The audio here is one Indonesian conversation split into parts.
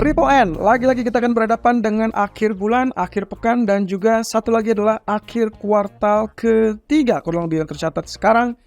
3 lagi-lagi kita akan berhadapan dengan akhir bulan, akhir pekan, dan juga satu lagi adalah akhir kuartal ketiga kurang lebih yang tercatat sekarang.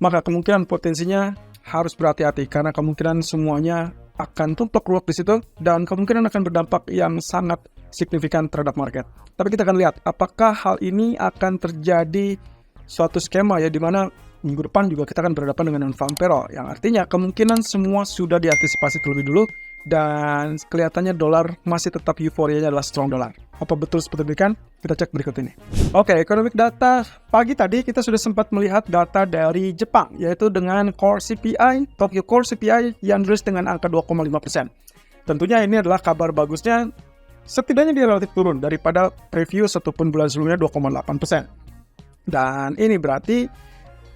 Maka kemungkinan potensinya harus berhati-hati karena kemungkinan semuanya akan tumplek ruwet di situ dan kemungkinan akan berdampak yang sangat signifikan terhadap market. Tapi kita akan lihat apakah hal ini akan terjadi suatu skema ya di mana minggu depan juga kita akan berhadapan dengan non-farm payroll yang artinya kemungkinan semua sudah diantisipasi terlebih dulu dan kelihatannya dolar masih tetap euforianya adalah strong dollar. Apa betul seperti itu kan? Kita cek berikut ini. Oke, economic data pagi tadi kita sudah sempat melihat data dari Jepang yaitu dengan Core CPI, Tokyo Core CPI yang rilis dengan angka 2,5%. Tentunya ini adalah kabar bagusnya, setidaknya dia relatif turun daripada preview ataupun bulan sebelumnya 2,8%. Dan ini berarti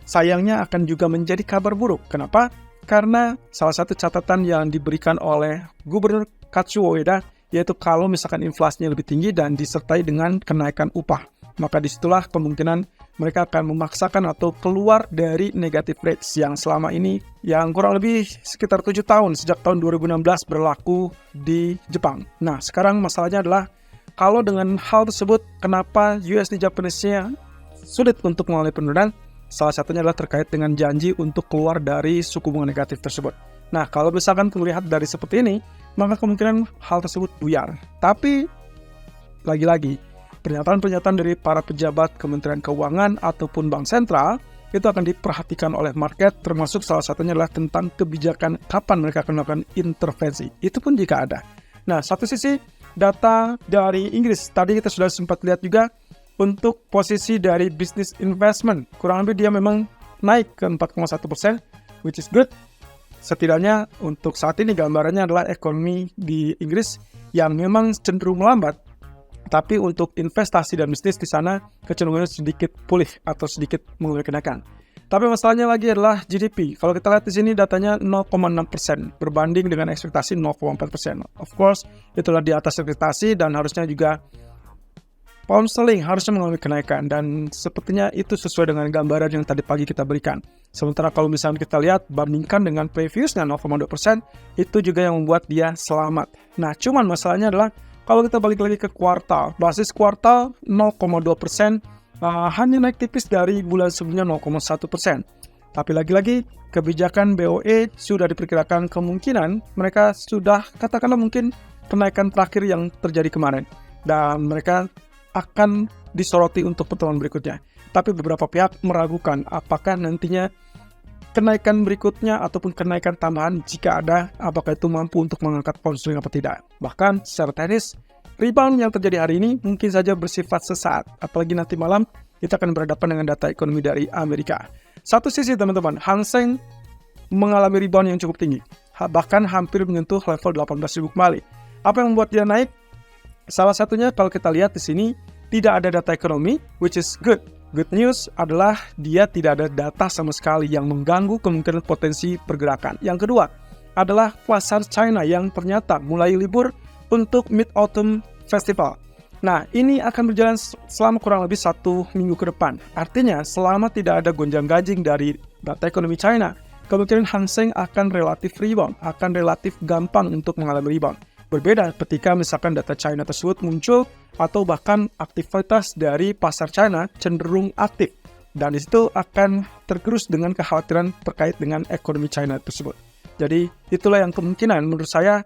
sayangnya akan juga menjadi kabar buruk. Kenapa? Karena salah satu catatan yang diberikan oleh Gubernur Katsuo Ueda yaitu kalau misalkan inflasinya lebih tinggi dan disertai dengan kenaikan upah, maka disitulah kemungkinan mereka akan memaksakan atau keluar dari negative rates yang selama ini yang kurang lebih sekitar 7 tahun sejak tahun 2016 berlaku di Jepang. Nah, sekarang masalahnya adalah kalau dengan hal tersebut kenapa USD Japanese-nya sulit untuk mengalami penurunan? Salah satunya adalah terkait dengan janji untuk keluar dari suku bunga negatif tersebut. Nah, kalau misalkan terlihat dari seperti ini, maka kemungkinan hal tersebut buyar. Tapi, lagi-lagi, pernyataan-pernyataan dari para pejabat Kementerian Keuangan ataupun Bank Sentral itu akan diperhatikan oleh market, termasuk salah satunya adalah tentang kebijakan kapan mereka akan melakukan intervensi. Itu pun jika ada. Nah, satu sisi, data dari Inggris. Tadi kita sudah sempat lihat juga, untuk posisi dari business investment, kurang lebih dia memang naik ke 4,1%, which is good. Setidaknya untuk saat ini gambarannya adalah ekonomi di Inggris yang memang cenderung melambat. Tapi untuk investasi dan bisnis di sana kecenderungannya sedikit pulih atau sedikit mengalami kenaikan. Tapi masalahnya lagi adalah GDP. Kalau kita lihat di sini datanya 0,6% berbanding dengan ekspektasi 0,4%. Of course, itulah di atas ekspektasi dan harusnya juga pound sterling harusnya mengalami kenaikan dan sepertinya itu sesuai dengan gambaran yang tadi pagi kita berikan. Sementara kalau misalnya kita lihat bandingkan dengan previousnya 0,2%, itu juga yang membuat dia selamat. Nah, cuman masalahnya adalah kalau kita balik lagi ke kuartal, basis kuartal 0,2%, hanya naik tipis dari bulan sebelumnya 0,1%. Tapi lagi-lagi kebijakan BOE sudah diperkirakan kemungkinan mereka sudah katakanlah mungkin kenaikan terakhir yang terjadi kemarin dan mereka akan disoroti untuk pertemuan berikutnya. Tapi beberapa pihak meragukan apakah nantinya kenaikan berikutnya ataupun kenaikan tambahan jika ada, apakah itu mampu untuk mengangkat pound sterling apa tidak. Bahkan secara teknis, rebound yang terjadi hari ini mungkin saja bersifat sesaat. Apalagi nanti malam kita akan berhadapan dengan data ekonomi dari Amerika. Satu sisi teman-teman, Hang Seng mengalami rebound yang cukup tinggi. Bahkan hampir menyentuh level 18.000 kembali. Apa yang membuat dia naik? Salah satunya kalau kita lihat di sini tidak ada data ekonomi, which is good. Good news adalah dia tidak ada data sama sekali yang mengganggu kemungkinan potensi pergerakan. Yang kedua adalah pasar China yang ternyata mulai libur untuk Mid-Autumn Festival. Nah, ini akan berjalan selama kurang lebih 1 minggu ke depan. Artinya, selama tidak ada gonjang-ganjing dari data ekonomi China, kemungkinan Hang Seng akan relatif rebound, akan relatif gampang untuk mengalami rebound. Berbeda ketika misalkan data China tersebut muncul atau bahkan aktivitas dari pasar China cenderung aktif dan di situ akan tergerus dengan kekhawatiran terkait dengan ekonomi China tersebut. Jadi itulah yang kemungkinan menurut saya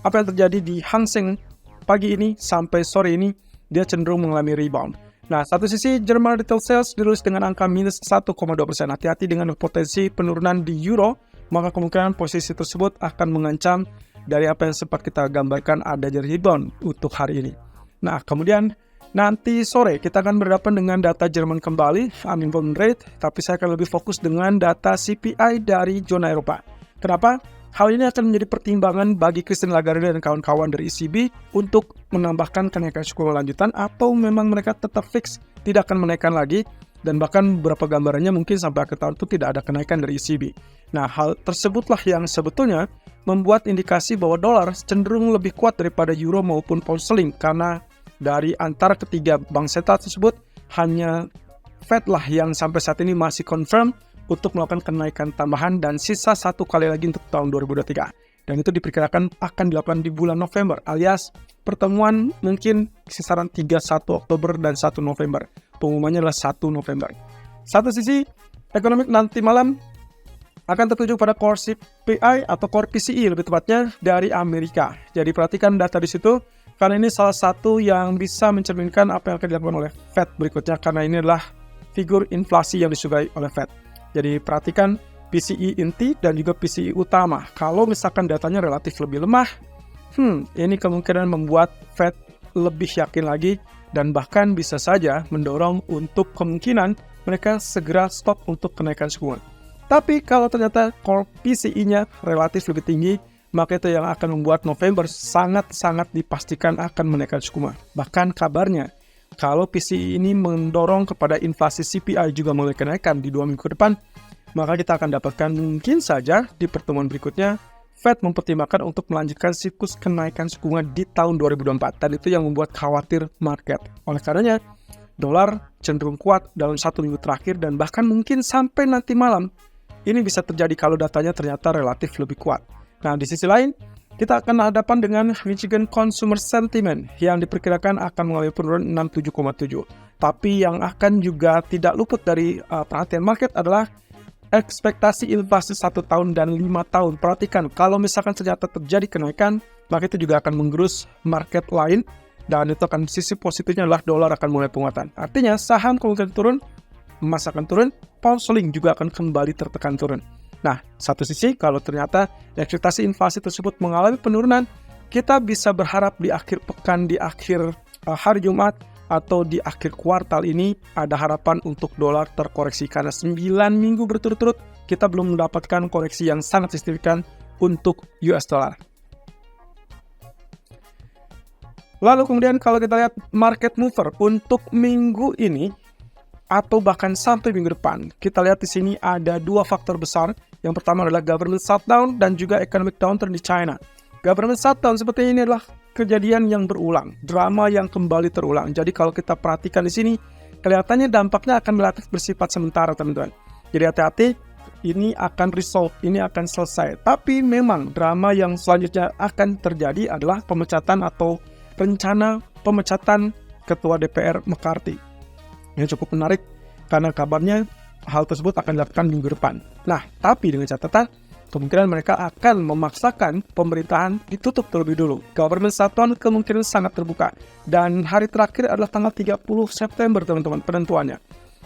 apa yang terjadi di Hang Seng pagi ini sampai sore ini dia cenderung mengalami rebound. Nah, satu sisi German retail sales dirilis dengan angka minus 1,2%. Hati-hati dengan potensi penurunan di euro, maka kemungkinan posisi tersebut akan mengancam dari apa yang sempat kita gambarkan ada rebound untuk hari ini. Nah, kemudian nanti sore kita akan berhadapan dengan data Jerman kembali, unemployment rate, tapi saya akan lebih fokus dengan data CPI dari zona Eropa. Kenapa? Hal ini akan menjadi pertimbangan bagi Christine Lagarde dan kawan-kawan dari ECB untuk menambahkan kenaikan suku bunga lanjutan atau memang mereka tetap fix tidak akan menaikkan lagi dan bahkan beberapa gambarannya mungkin sampai akhir tahun itu tidak ada kenaikan dari ECB. Nah, hal tersebutlah yang sebetulnya membuat indikasi bahwa dolar cenderung lebih kuat daripada euro maupun pound sterling karena dari antara ketiga bank sentral tersebut hanya Fed lah yang sampai saat ini masih confirm untuk melakukan kenaikan tambahan dan sisa 1 kali lagi untuk tahun 2023. dan itu diperkirakan akan dilakukan di bulan November, alias pertemuan mungkin kisaran 31 Oktober dan 1 November. Pengumumannya adalah 1 November. Satu sisi, ekonomi nanti malam akan tertuju pada core CPI atau core PCE lebih tepatnya dari Amerika. Jadi perhatikan data di situ, karena ini salah satu yang bisa mencerminkan apa yang akan dilakukan oleh Fed berikutnya, karena ini adalah figur inflasi yang disukai oleh Fed. Jadi perhatikan PCE inti dan juga PCE utama. Kalau misalkan datanya relatif lebih lemah, ini kemungkinan membuat Fed lebih yakin lagi dan bahkan bisa saja mendorong untuk kemungkinan mereka segera stop untuk kenaikan suku bunga. Tapi kalau ternyata core PCE-nya relatif lebih tinggi, maka itu yang akan membuat November sangat-sangat dipastikan akan menaikkan suku bunga. Bahkan kabarnya, kalau PCE ini mendorong kepada inflasi CPI juga mulai kenaikan di 2 minggu ke depan, maka kita akan dapatkan mungkin saja di pertemuan berikutnya Fed mempertimbangkan untuk melanjutkan siklus kenaikan suku bunga di tahun 2024. Dan itu yang membuat khawatir market. Oleh karenanya, dolar cenderung kuat dalam 1 minggu terakhir dan bahkan mungkin sampai nanti malam. Ini bisa terjadi kalau datanya ternyata relatif lebih kuat. Nah, di sisi lain, kita akan hadapan dengan Michigan Consumer Sentiment yang diperkirakan akan mengalami penurunan 67,7. Tapi yang akan juga tidak luput dari perhatian market adalah ekspektasi inflasi 1 tahun dan 5 tahun. Perhatikan, kalau misalkan ternyata terjadi kenaikan, maka itu juga akan menggerus market lain, dan itu akan sisi positifnya adalah dolar akan mulai penguatan. Artinya, saham kemungkinan turun, emas akan turun, pound sterling juga akan kembali tertekan turun. Nah, satu sisi, kalau ternyata ekspektasi inflasi tersebut mengalami penurunan, kita bisa berharap di akhir pekan, di akhir hari Jumat, atau di akhir kuartal ini ada harapan untuk dolar terkoreksi karena 9 minggu berturut-turut kita belum mendapatkan koreksi yang sangat signifikan untuk US dollar. Lalu kemudian kalau kita lihat market mover untuk minggu ini atau bahkan sampai minggu depan, kita lihat di sini ada 2 faktor besar. Yang pertama adalah government shutdown dan juga economic downturn di China. Government shutdown seperti ini adalah kejadian yang berulang, drama yang kembali terulang. Jadi kalau kita perhatikan di sini, kelihatannya dampaknya akan relatif bersifat sementara, teman-teman. Jadi hati-hati, ini akan resolve, ini akan selesai. Tapi memang drama yang selanjutnya akan terjadi adalah pemecatan atau rencana pemecatan Ketua DPR McCarthy. Ini cukup menarik karena kabarnya hal tersebut akan dilakukan minggu depan. Nah, tapi dengan catatan, kemungkinan mereka akan memaksakan pemerintahan ditutup terlebih dulu. Government shutdown kemungkinan sangat terbuka. Dan hari terakhir adalah tanggal 30 September, teman-teman, penentuannya.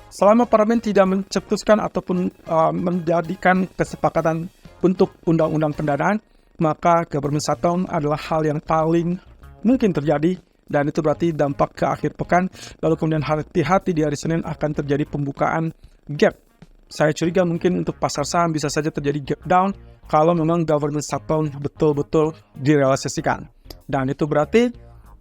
Selama parlemen tidak mencetuskan ataupun menjadikan kesepakatan untuk undang-undang pendanaan, maka government shutdown adalah hal yang paling mungkin terjadi. Dan itu berarti dampak ke akhir pekan. Lalu kemudian hati-hati di hari Senin akan terjadi pembukaan gap. Saya curiga mungkin untuk pasar saham bisa saja terjadi gap down kalau memang government shutdown betul-betul direalisasikan. Dan itu berarti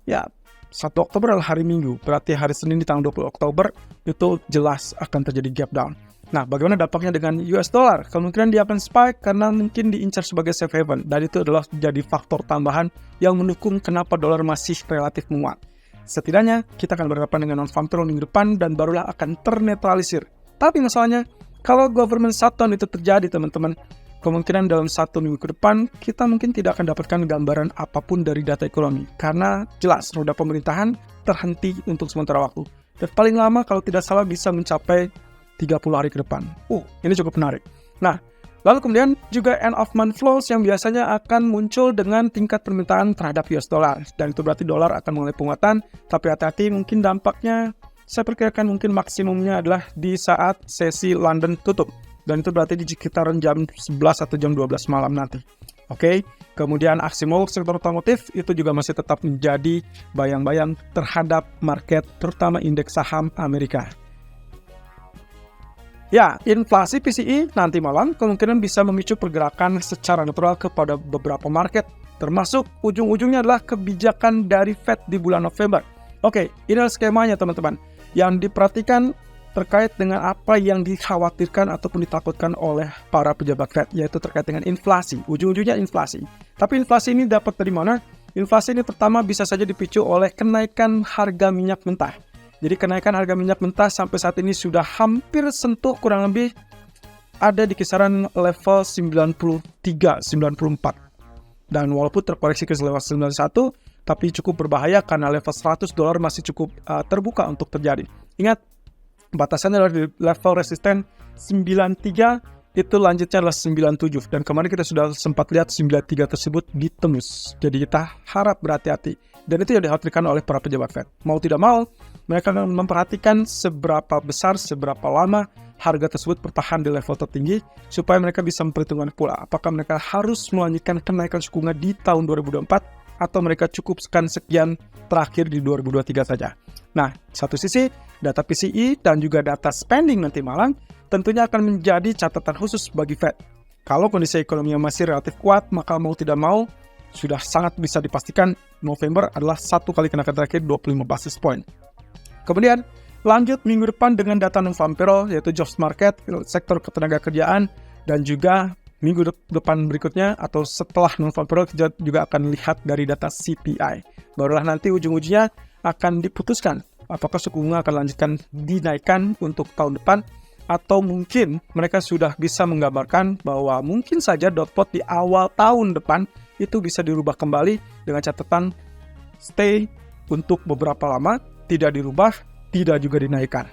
ya 1 Oktober adalah hari Minggu. Berarti hari Senin di tanggal 20 Oktober itu jelas akan terjadi gap down. Nah, bagaimana dampaknya dengan US dollar? Kemungkinan dia akan spike karena mungkin diincar sebagai safe haven. Dan itu adalah jadi faktor tambahan yang mendukung kenapa dolar masih relatif menguat. Setidaknya kita akan berhadapan dengan non-farm payroll minggu depan dan barulah akan ternetralisir. Tapi masalahnya, kalau government shutdown itu terjadi, teman-teman, kemungkinan dalam 1 minggu ke depan, kita mungkin tidak akan dapatkan gambaran apapun dari data ekonomi. Karena jelas, roda pemerintahan terhenti untuk sementara waktu. Dan paling lama kalau tidak salah bisa mencapai 30 hari ke depan. Ini cukup menarik. Nah, lalu kemudian juga end of month flows yang biasanya akan muncul dengan tingkat permintaan terhadap US dollar. Dan itu berarti dolar akan mulai penguatan, tapi hati-hati mungkin dampaknya saya perkirakan mungkin maksimumnya adalah di saat sesi London tutup. Dan itu berarti di sekitaran jam 11 atau jam 12 malam nanti. Oke, kemudian aksi mogok sektor otomotif itu juga masih tetap menjadi bayang-bayang terhadap market, terutama indeks saham Amerika. Ya, inflasi PCE nanti malam kemungkinan bisa memicu pergerakan secara natural kepada beberapa market, termasuk ujung-ujungnya adalah kebijakan dari Fed di bulan November. Oke, ini adalah skemanya, teman-teman. Yang diperhatikan terkait dengan apa yang dikhawatirkan ataupun ditakutkan oleh para pejabat Fed, yaitu terkait dengan inflasi, ujung-ujungnya inflasi. Tapi inflasi ini dapat dari mana? Inflasi ini pertama bisa saja dipicu oleh kenaikan harga minyak mentah. Jadi kenaikan harga minyak mentah sampai saat ini sudah hampir sentuh kurang lebih ada di kisaran level 93, 94. Dan walaupun terkoreksi ke level 91, tapi cukup berbahaya karena level $100 masih cukup terbuka untuk terjadi. Ingat, batasannya adalah di level resisten 93, itu lanjutnya adalah 97. Dan kemarin kita sudah sempat lihat 93 tersebut ditembus. Jadi kita harap berhati-hati. Dan itu yang dikhawatirkan oleh para pejabat Fed. Mau tidak mau, mereka akan memperhatikan seberapa besar, seberapa lama harga tersebut bertahan di level tertinggi, supaya mereka bisa memperhitungkan pula apakah mereka harus melanjutkan kenaikan suku bunga di tahun 2024, atau mereka cukup sekian terakhir di 2023 saja. Nah, satu sisi, data PCE dan juga data spending nanti malam tentunya akan menjadi catatan khusus bagi Fed. Kalau kondisi ekonominya masih relatif kuat, maka mau tidak mau, sudah sangat bisa dipastikan November adalah satu kali kenaikan terakhir 25 basis point. Kemudian, lanjut minggu depan dengan data non-farm payroll, yaitu jobs market, sektor ketenagakerjaan, dan juga minggu depan berikutnya atau setelah non-farm payroll kita juga akan lihat dari data CPI. Barulah nanti ujung-ujungnya akan diputuskan apakah suku bunga akan lanjutkan dinaikkan untuk tahun depan, atau mungkin mereka sudah bisa menggambarkan bahwa mungkin saja dot plot di awal tahun depan itu bisa dirubah kembali dengan catatan stay untuk beberapa lama, tidak dirubah, tidak juga dinaikkan.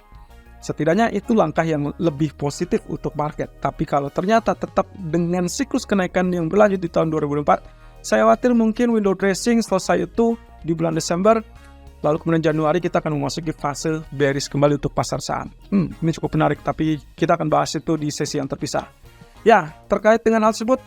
Setidaknya itu langkah yang lebih positif untuk market. Tapi kalau ternyata tetap dengan siklus kenaikan yang berlanjut di tahun 2024, saya khawatir mungkin window dressing selesai itu di bulan Desember, lalu kemudian Januari kita akan memasuki fase bearish kembali untuk pasar saham. Ini cukup menarik, tapi kita akan bahas itu di sesi yang terpisah. Ya, terkait dengan hal tersebut,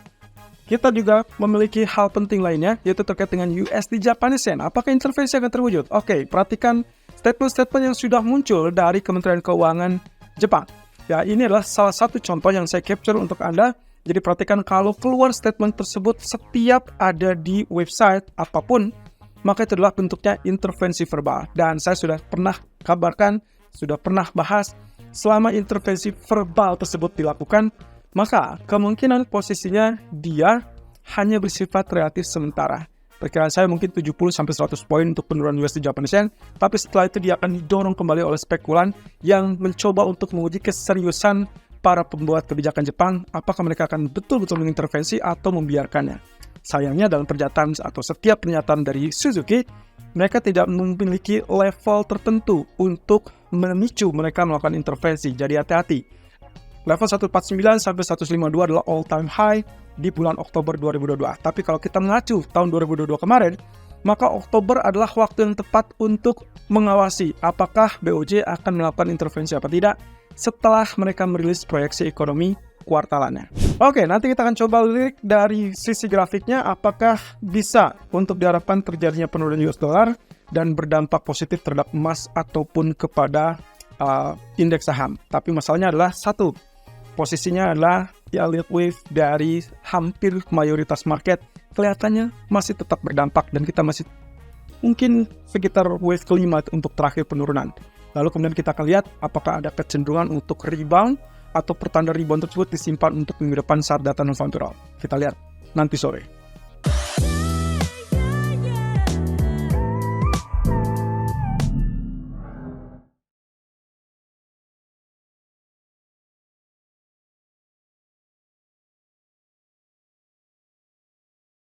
kita juga memiliki hal penting lainnya, yaitu terkait dengan USD Japanese Yen. Apakah intervensi akan terwujud? Oke, perhatikan statement-statement yang sudah muncul dari Kementerian Keuangan Jepang. Ya, ini adalah salah satu contoh yang saya capture untuk Anda. Jadi perhatikan kalau keluar statement tersebut setiap ada di website apapun, maka itu adalah bentuknya intervensi verbal. Dan saya sudah pernah kabarkan, sudah pernah bahas, selama intervensi verbal tersebut dilakukan, maka kemungkinan posisinya dia hanya bersifat relatif sementara. Perkiraan saya mungkin 70-100 poin untuk penurunan USD Japanese Yen, tapi setelah itu dia akan didorong kembali oleh spekulan yang mencoba untuk menguji keseriusan para pembuat kebijakan Jepang, apakah mereka akan betul-betul mengintervensi atau membiarkannya. Sayangnya dalam pernyataan atau setiap pernyataan dari Suzuki, mereka tidak memiliki level tertentu untuk memicu mereka melakukan intervensi, jadi hati-hati. Level 149 sampai 152 adalah all time high di bulan Oktober 2022. Tapi kalau kita mengacu tahun 2022 kemarin, maka Oktober adalah waktu yang tepat untuk mengawasi apakah BOJ akan melakukan intervensi apa tidak setelah mereka merilis proyeksi ekonomi kuartalannya. Oke, nanti kita akan coba lihat dari sisi grafiknya apakah bisa untuk diharapkan terjadinya penurunan US dollar dan berdampak positif terhadap emas ataupun kepada indeks saham. Tapi masalahnya adalah satu, posisinya adalah yield wave dari hampir mayoritas market kelihatannya masih tetap berdampak dan kita masih mungkin sekitar wave kelima untuk terakhir penurunan. Lalu kemudian kita akan lihat apakah ada kecenderungan untuk rebound atau pertanda rebound tersebut disimpan untuk minggu depan saat data non-farm payroll. Kita lihat nanti sore.